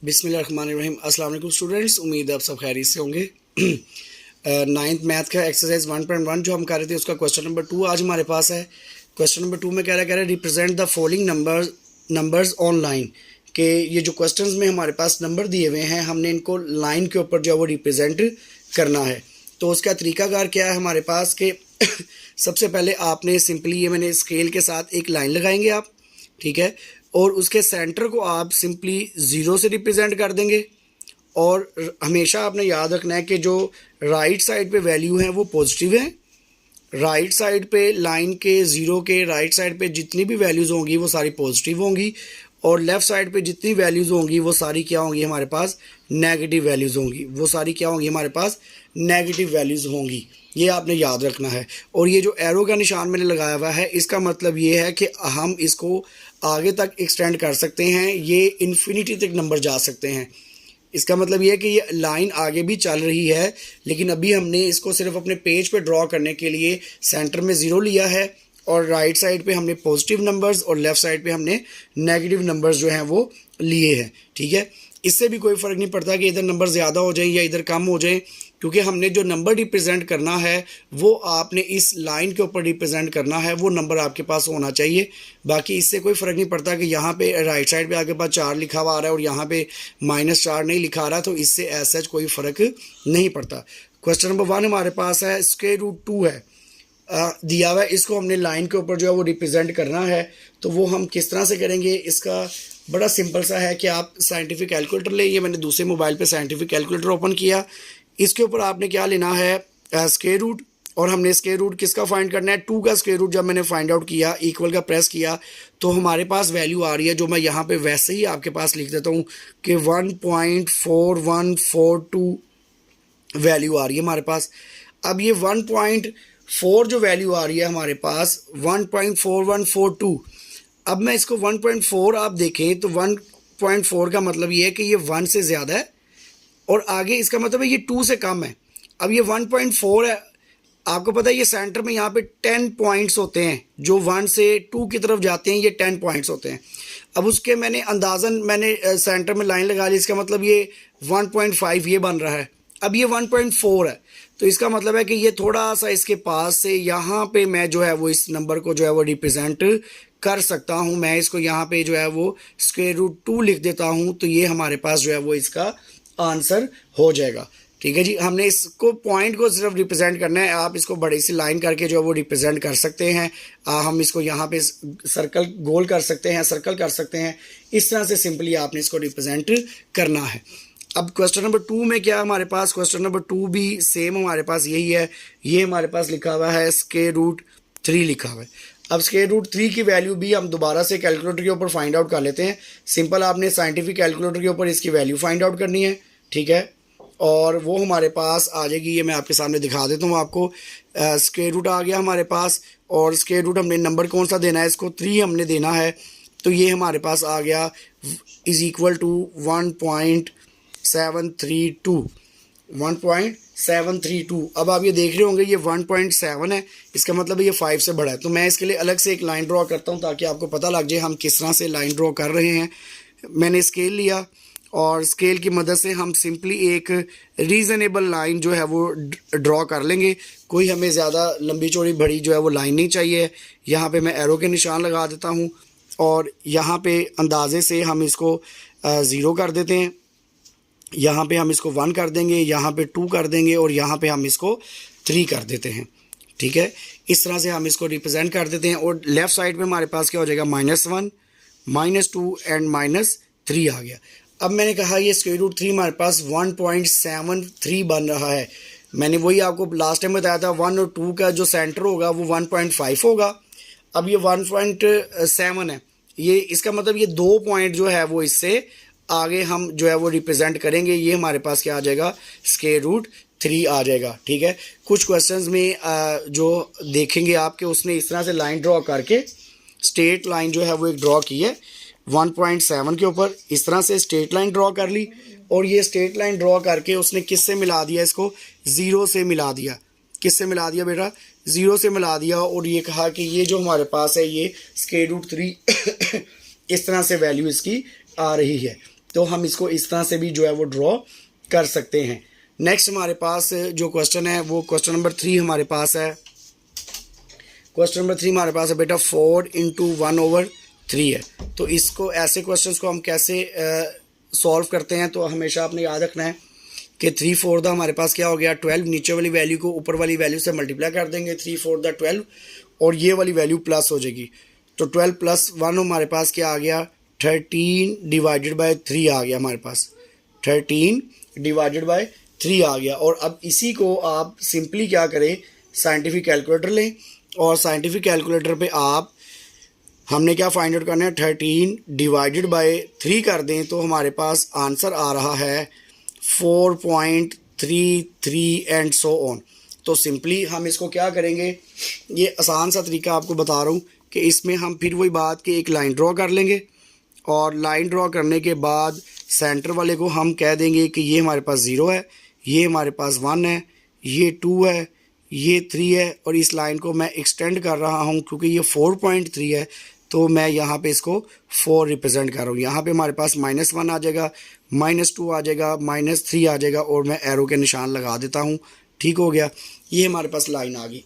बिस्मिल्लाहिर्रहमानिर्रहीम। अस्सलाम वालेकुम स्टूडेंट्स, उम्मीद है आप सब खैरियत से होंगे। नाइन्थ मैथ का एक्सरसाइज 1.1 जो हम कर रहे थे उसका क्वेश्चन नंबर 2 आज हमारे पास है। क्वेश्चन नंबर 2 में कह रहा है represent the following numbers online के ये जो क्वेश्चंस में हमारे पास नंबर दिए हुए हैं हमने इनको लाइन के ऊपर जो है वो रिप्रेजेंट करना है। तो उसका तरीकाकार क्या है हमारे पास के सबसे पहले आपने सिंपली ये मैंने स्केल के साथ एक लाइन लगाएंगे आप, ठीक है, और उसके सेंटर को आप सिंपली ज़ीरो से रिप्रेजेंट कर देंगे। और हमेशा आपने याद रखना है कि जो राइट साइड पे वैल्यू है वो पॉजिटिव है। राइट साइड पे लाइन के ज़ीरो के राइट साइड पे जितनी भी वैल्यूज़ होंगी वो सारी पॉजिटिव होंगी, और लेफ़्ट साइड पे जितनी वैल्यूज़ होंगी वो सारी क्या होंगी हमारे पास नेगेटिव वैल्यूज़ होंगी। वो सारी क्या होंगी हमारे पास नेगेटिव वैल्यूज़ होंगी, ये आपने याद रखना है। और ये जो एरो का निशान मैंने लगाया हुआ है इसका मतलब ये है कि हम इसको आगे तक एक्सटेंड कर सकते हैं, ये इन्फिनिटी तक नंबर जा सकते हैं। इसका मतलब ये है कि ये लाइन आगे भी चल रही है, लेकिन अभी हमने इसको सिर्फ अपने पेज पे ड्रॉ करने के लिए सेंटर में ज़ीरो लिया है, और राइट साइड पे हमने पॉजिटिव नंबर्स और लेफ़्ट साइड पे हमने नेगेटिव नंबर्स जो हैं वो लिए हैं, ठीक है। इससे भी कोई फ़र्क नहीं पड़ता कि इधर नंबर ज़्यादा हो जाए या इधर कम हो जाए, क्योंकि हमने जो नंबर रिप्रेजेंट करना है वो आपने इस लाइन के ऊपर रिप्रेजेंट करना है, वो नंबर आपके पास होना चाहिए। बाकी इससे कोई फ़र्क नहीं पड़ता कि यहाँ पे राइट साइड पे आपके पास 4 लिखा हुआ आ रहा है और यहाँ पे -4 नहीं लिखा आ रहा, तो इससे ऐसा कोई फ़र्क नहीं पड़ता। क्वेश्चन नंबर 1 हमारे पास है, √2 है दिया हुआ है, इसको हमने लाइन के ऊपर जो है वो रिप्रेजेंट करना है। तो वो हम किस तरह से करेंगे, इसका बड़ा सिंपल सा है कि आप साइंटिफिक कैलकुलेटर ले। ये मैंने दूसरे मोबाइल पे साइंटिफिक कैलकुलेटर ओपन किया, इसके ऊपर आपने क्या लेना है स्क्वायर रूट, और हमने स्क्वायर रूट किसका फाइंड करना है 2 का स्क्वायर रूट। जब मैंने फाइंड आउट किया इक्वल का प्रेस किया तो हमारे पास वैल्यू आ रही है, जो मैं यहाँ पे वैसे ही आपके पास लिख देता हूँ कि 1.4142 वैल्यू आ रही है हमारे पास। अब ये 1.4 जो वैल्यू आ रही है हमारे पास 1.4142, अब मैं इसको 1.4 आप देखें तो 1.4 का मतलब ये है कि ये 1 से ज़्यादा है, और आगे इसका मतलब है ये 2 से कम है। अब ये 1.4 है, आपको पता है ये सेंटर में यहाँ पे 10 पॉइंट्स होते हैं, जो 1 से 2 की तरफ जाते हैं ये 10 पॉइंट्स होते हैं। अब उसके मैंने अंदाज़न सेंटर में लाइन लगा ली, इसका मतलब ये 1.5 ये बन रहा है। अब ये 1.4 है, तो इसका मतलब है कि ये थोड़ा सा इसके पास से यहाँ पे मैं जो है वो इस नंबर को जो है वो रिप्रेजेंट कर सकता हूँ। मैं इसको यहाँ पे जो है वो √2 लिख देता हूँ, तो ये हमारे पास जो है वो इसका आंसर हो जाएगा, ठीक है जी। हमने इसको पॉइंट को सिर्फ रिप्रेजेंट करना है, आप इसको बड़ी सी लाइन करके जो है वो रिप्रेजेंट कर सकते हैं। हम इसको यहाँ पे सर्कल गोल कर सकते हैं, सर्कल कर सकते हैं, इस तरह से सिंपली आपने इसको रिप्रेजेंट करना है। अब क्वेश्चन नंबर 2 में क्या हमारे पास, क्वेश्चन नंबर 2 भी सेम हमारे पास यही है। ये हमारे पास लिखा हुआ है √3 लिखा हुआ है। अब √3 की वैल्यू भी हम दोबारा से कैलकुलेटर के ऊपर फाइंड आउट कर लेते हैं। सिंपल आपने साइंटिफिक कैलकुलेटर के ऊपर इसकी वैल्यू फाइंड आउट करनी है, ठीक है, और वो हमारे पास आ जाएगी। ये मैं आपके सामने दिखा देता हूँ आपको। √, आ गया हमारे पास, और √, हमने नंबर कौन सा देना है, इसको 3 हमने देना है, तो ये हमारे पास आ गया = 1.732। अब आप ये देख रहे होंगे ये 1.7 है, इसका मतलब ये 5 से बड़ा है। तो मैं इसके लिए अलग से एक लाइन ड्रॉ करता हूँ ताकि आपको पता लग जाए हम किस तरह से लाइन ड्रॉ कर रहे हैं। मैंने स्केल लिया, और स्केल की मदद से हम सिंपली एक रीज़नेबल लाइन जो है वो ड्रॉ कर लेंगे। कोई हमें ज़्यादा लंबी चौड़ी बड़ी जो है वो लाइन नहीं चाहिए। यहाँ पे मैं एरो के निशान लगा देता हूँ, और यहाँ पे अंदाजे से हम इसको 0 कर देते हैं, यहाँ पे हम इसको 1 कर देंगे, यहाँ पे 2 कर देंगे, और यहाँ पे हम इसको 3 कर देते हैं, ठीक है। इस तरह से हम इसको रिप्रेजेंट कर देते हैं। और लेफ़्ट साइड में हमारे पास क्या हो जाएगा -1, -2 एंड -3 आ गया। अब मैंने कहा ये √3 हमारे पास 1.73 बन रहा है। मैंने वही आपको लास्ट टाइम बताया था 1 और 2 का जो सेंटर होगा वो 1.5 होगा। अब ये 1.7 है, ये इसका मतलब ये 2 पॉइंट जो है वो इससे आगे हम जो है वो रिप्रेजेंट करेंगे। ये हमारे पास क्या आ जाएगा √3 आ जाएगा, ठीक है। कुछ क्वेश्चंस में जो देखेंगे आपके उसने इस तरह से लाइन ड्रॉ करके स्ट्रेट लाइन जो है वो एक ड्रॉ की है 1.7 के ऊपर, इस तरह से स्ट्रेट लाइन ड्रॉ कर ली, और ये स्ट्रेट लाइन ड्रॉ करके उसने किससे मिला दिया, इसको 0 से मिला दिया। किससे मिला दिया बेटा, 0 से मिला दिया, और ये कहा कि ये जो हमारे पास है ये √3 इस तरह से वैल्यू इसकी आ रही है। तो हम इसको इस तरह से भी जो है वो ड्रॉ कर सकते हैं। नेक्स्ट हमारे पास जो क्वेश्चन है वो क्वेश्चन नंबर 3 हमारे पास है। क्वेश्चन नंबर 3 हमारे पास है बेटा 4 इंटू 1/3 है। तो इसको ऐसे क्वेश्चंस को हम कैसे सॉल्व करते हैं, तो हमेशा आपने याद रखना है कि 3/4 हमारे पास क्या हो गया 12, नीचे वाली वैल्यू को ऊपर वाली वैल्यू से मल्टीप्लाई कर देंगे 3/4 12 और ये वाली वैल्यू प्लस हो जाएगी। तो 12 + 1 हमारे पास क्या आ गया 13 डिवाइडेड बाय 3 आ गया हमारे पास, 13 डिवाइडेड बाय 3 आ गया। और अब इसी को आप सिंपली क्या करें, साइंटिफिक कैलकुलेटर लें और साइंटिफिक कैलकुलेटर पे आप हमने क्या फाइंड आउट करना है 13 डिवाइडेड बाय 3 कर दें तो हमारे पास आंसर आ रहा है 4.33 एंड सो ऑन। तो सिंपली हम इसको क्या करेंगे, ये आसान सा तरीका आपको बता रहा हूँ कि इसमें हम फिर वही बात कि एक लाइन ड्रॉ कर लेंगे और लाइन ड्रॉ करने के बाद सेंटर वाले को हम कह देंगे कि ये हमारे पास 0 है, ये हमारे पास 1 है, ये 2 है, ये 3 है और इस लाइन को मैं एक्सटेंड कर रहा हूँ क्योंकि ये 4.3 है तो मैं यहाँ पे इसको 4 रिप्रेजेंट कर रहा हूँ। यहाँ पे हमारे पास -1 आ जाएगा, -2 आ जाएगा, -3 आ जाएगा और मैं एरो के निशान लगा देता हूँ। ठीक हो गया, ये हमारे पास लाइन आ गई।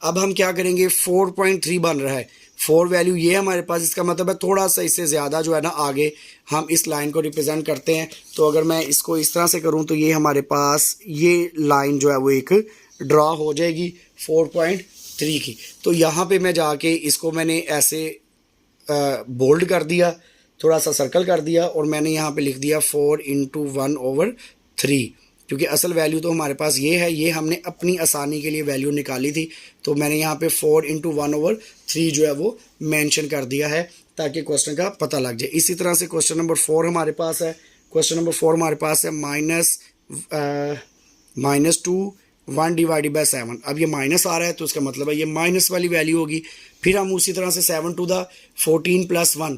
अब हम क्या करेंगे 4.3 बन रहा है, 4 वैल्यू ये हमारे पास, इसका मतलब है थोड़ा सा इससे ज़्यादा जो है ना आगे हम इस लाइन को रिप्रेजेंट करते हैं। तो अगर मैं इसको इस तरह से करूँ तो ये हमारे पास ये लाइन जो है वो एक ड्रॉ हो जाएगी 4.3 की। तो यहाँ पे मैं जाके इसको मैंने ऐसे बोल्ड कर दिया, थोड़ा सा सर्कल कर दिया और मैंने यहाँ पे लिख दिया 4 इंटू 1/3 क्योंकि असल वैल्यू तो हमारे पास ये है, ये हमने अपनी आसानी के लिए वैल्यू निकाली थी तो मैंने यहाँ पे 4 इंटू 1/3 जो है वो मेंशन कर दिया है ताकि क्वेश्चन का पता लग जाए। इसी तरह से क्वेश्चन नंबर 4 हमारे पास है। क्वेश्चन नंबर 4 हमारे पास है -2 1 डिवाइडेड बाय 7। अब ये माइनस आ रहा है तो इसका मतलब है ये माइनस वाली वैल्यू होगी। फिर हम उसी तरह से 7 टू द 14 + 1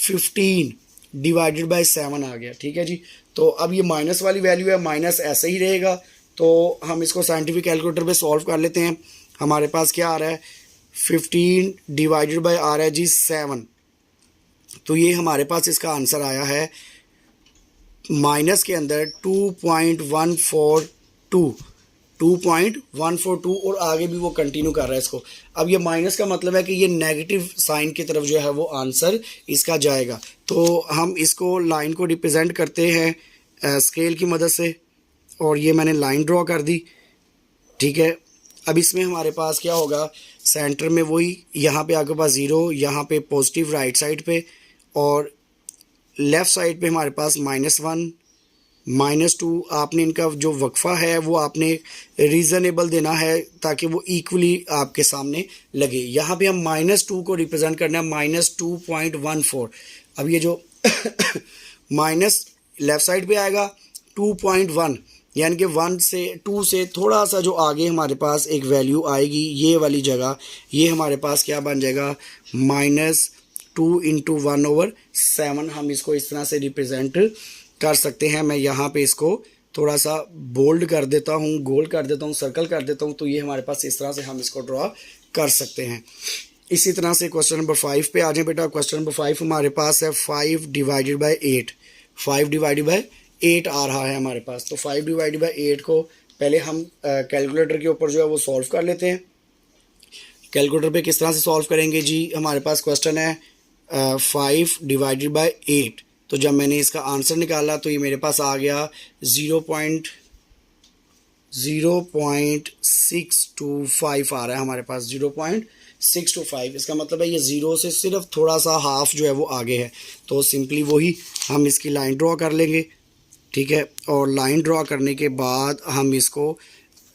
15 डिवाइडेड बाय 7 आ गया। ठीक है जी, तो अब ये माइनस वाली वैल्यू है, माइनस ऐसे ही रहेगा। तो हम इसको साइंटिफिक कैलकुलेटर पे सॉल्व कर लेते हैं। हमारे पास क्या आ रहा है 15 डिवाइडेड बाय आ रहा है जी 7। तो ये हमारे पास इसका आंसर आया है माइनस के अंदर 2.142 और आगे भी वो कंटिन्यू कर रहा है इसको। अब ये माइनस का मतलब है कि ये नेगेटिव साइन की तरफ जो है वो आंसर इसका जाएगा। तो हम इसको लाइन को रिप्रेजेंट करते हैं स्केल की मदद से और ये मैंने लाइन ड्रॉ कर दी। ठीक है, अब इसमें हमारे पास क्या होगा सेंटर में वही, यहाँ पे आपके पास 0, यहाँ पे पॉजिटिव राइट साइड पे और लेफ़्ट साइड पे हमारे पास -1 -2। आपने इनका जो वक्फा है वो आपने रीज़नेबल देना है ताकि वो इक्वली आपके सामने लगे। यहाँ पे हम -2 को रिप्रेजेंट करना है -2.14। अब ये जो माइनस लेफ़्ट साइड पे आएगा 2.1 यानी कि 1 से 2 से थोड़ा सा जो आगे हमारे पास एक वैल्यू आएगी ये वाली जगह, ये हमारे पास क्या बन जाएगा -2 इंटू 1/7। हम इसको इस तरह से रिप्रेजेंट कर सकते हैं। मैं यहाँ पे इसको थोड़ा सा बोल्ड कर देता हूँ, गोल कर देता हूँ, सर्कल कर देता हूँ, तो ये हमारे पास इस तरह से हम इसको ड्रॉ कर सकते हैं। इसी तरह से क्वेश्चन नंबर 5 पे आ जाए बेटा। क्वेश्चन नंबर 5 हमारे पास है 5 डिवाइडेड बाय 8। 5 डिवाइडेड बाय 8 आ रहा है हमारे पास। तो 5 डिवाइडेड बाय 8 को पहले हम कैलकुलेटर के ऊपर जो है वो सॉल्व कर लेते हैं। कैलकुलेटर पे किस तरह से सॉल्व करेंगे जी, हमारे पास क्वेश्चन है 5 डिवाइडेड बाय 8। तो जब मैंने इसका आंसर निकाला तो ये मेरे पास आ गया 0.625 आ रहा है हमारे पास, 0.625। इसका मतलब है ये 0 से सिर्फ थोड़ा सा हाफ जो है वो आगे है। तो सिंपली वही हम इसकी लाइन ड्रॉ कर लेंगे। ठीक है, और लाइन ड्रॉ करने के बाद हम इसको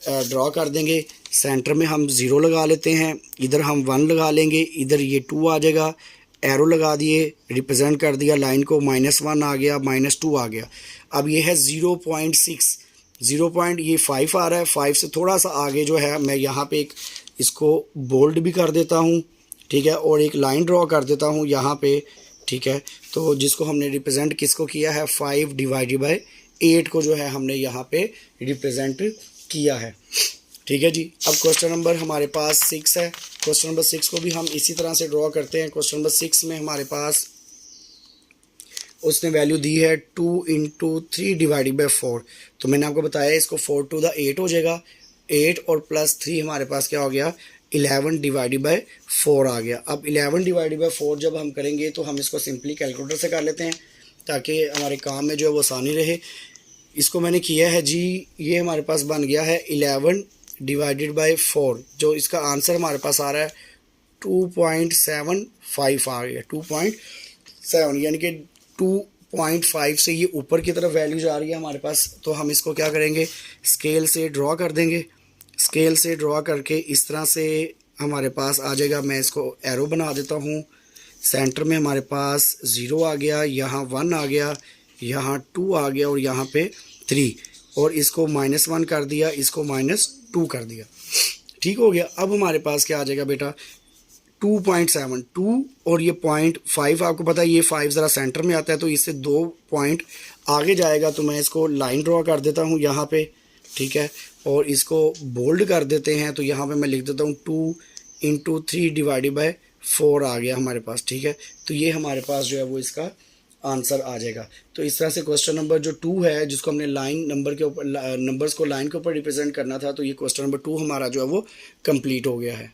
ड्रॉ कर देंगे। सेंटर में हम 0 लगा लेते हैं, इधर हम 1 लगा लेंगे, इधर ये 2 आ जाएगा, एरो लगा दिए, रिप्रेजेंट कर दिया लाइन को, -1 आ गया, -2 आ गया। अब ये है 0.6, 0. ये 5 आ रहा है, 5 से थोड़ा सा आगे जो है मैं यहाँ पे एक इसको बोल्ड भी कर देता हूँ। ठीक है, और एक लाइन ड्रॉ कर देता हूँ यहाँ पे। ठीक है, तो जिसको हमने रिप्रेजेंट किसको किया है 5 डिवाइडेड बाय 8 को जो है हमने यहाँ पे रिप्रेजेंट किया है। ठीक है जी, अब क्वेश्चन नंबर हमारे पास 6 है। क्वेश्चन नंबर 6 को भी हम इसी तरह से ड्रॉ करते हैं। क्वेश्चन नंबर 6 में हमारे पास उसने वैल्यू दी है 2 इंटू 3 डिवाइडेड बाई 4। तो मैंने आपको बताया इसको 4 टू द 8 हो जाएगा, 8 और प्लस 3 हमारे पास क्या हो गया, 11 डिवाइडेड बाई 4 आ गया। अब 11 डिवाइडेड बाई 4 जब हम करेंगे तो हम इसको सिंपली कैलकुलेटर से कर लेते हैं ताकि हमारे काम में जो है वो आसानी रहे। इसको मैंने किया है जी, ये हमारे पास बन गया है 11 डिवाइडेड बाई 4, जो इसका आंसर हमारे पास आ रहा है 2.75 आ गया, 2.7, यानी कि 2.5 से ये ऊपर की तरफ वैल्यू जा रही है हमारे पास। तो हम इसको क्या करेंगे, स्केल से ड्रॉ कर देंगे। स्केल से ड्रॉ करके इस तरह से हमारे पास आ जाएगा। मैं इसको एरो बना देता हूँ। सेंटर में हमारे पास 0 आ गया, यहाँ 1 आ गया, यहाँ 2 आ गया और यहाँ पे 3, और इसको -1 कर दिया, इसको -2 कर दिया। ठीक हो गया। अब हमारे पास क्या आ जाएगा बेटा, 2.72 और ये 0.5, आपको पता है ये 5 ज़रा सेंटर में आता है तो इससे 2 पॉइंट आगे जाएगा। तो मैं इसको लाइन ड्रॉ कर देता हूँ यहाँ पे, ठीक है, और इसको बोल्ड कर देते हैं। तो यहाँ पे मैं लिख देता हूँ 2 इंटू 3 डिवाइडेड बाई 4 आ गया हमारे पास, ठीक है। तो ये हमारे पास जो है वो इसका आंसर आ जाएगा। तो इस तरह से क्वेश्चन नंबर जो 2 है, जिसको हमने लाइन नंबर के ऊपर, नंबर्स को लाइन के ऊपर रिप्रेजेंट करना था, तो ये क्वेश्चन नंबर 2 हमारा जो है वो कंप्लीट हो गया है।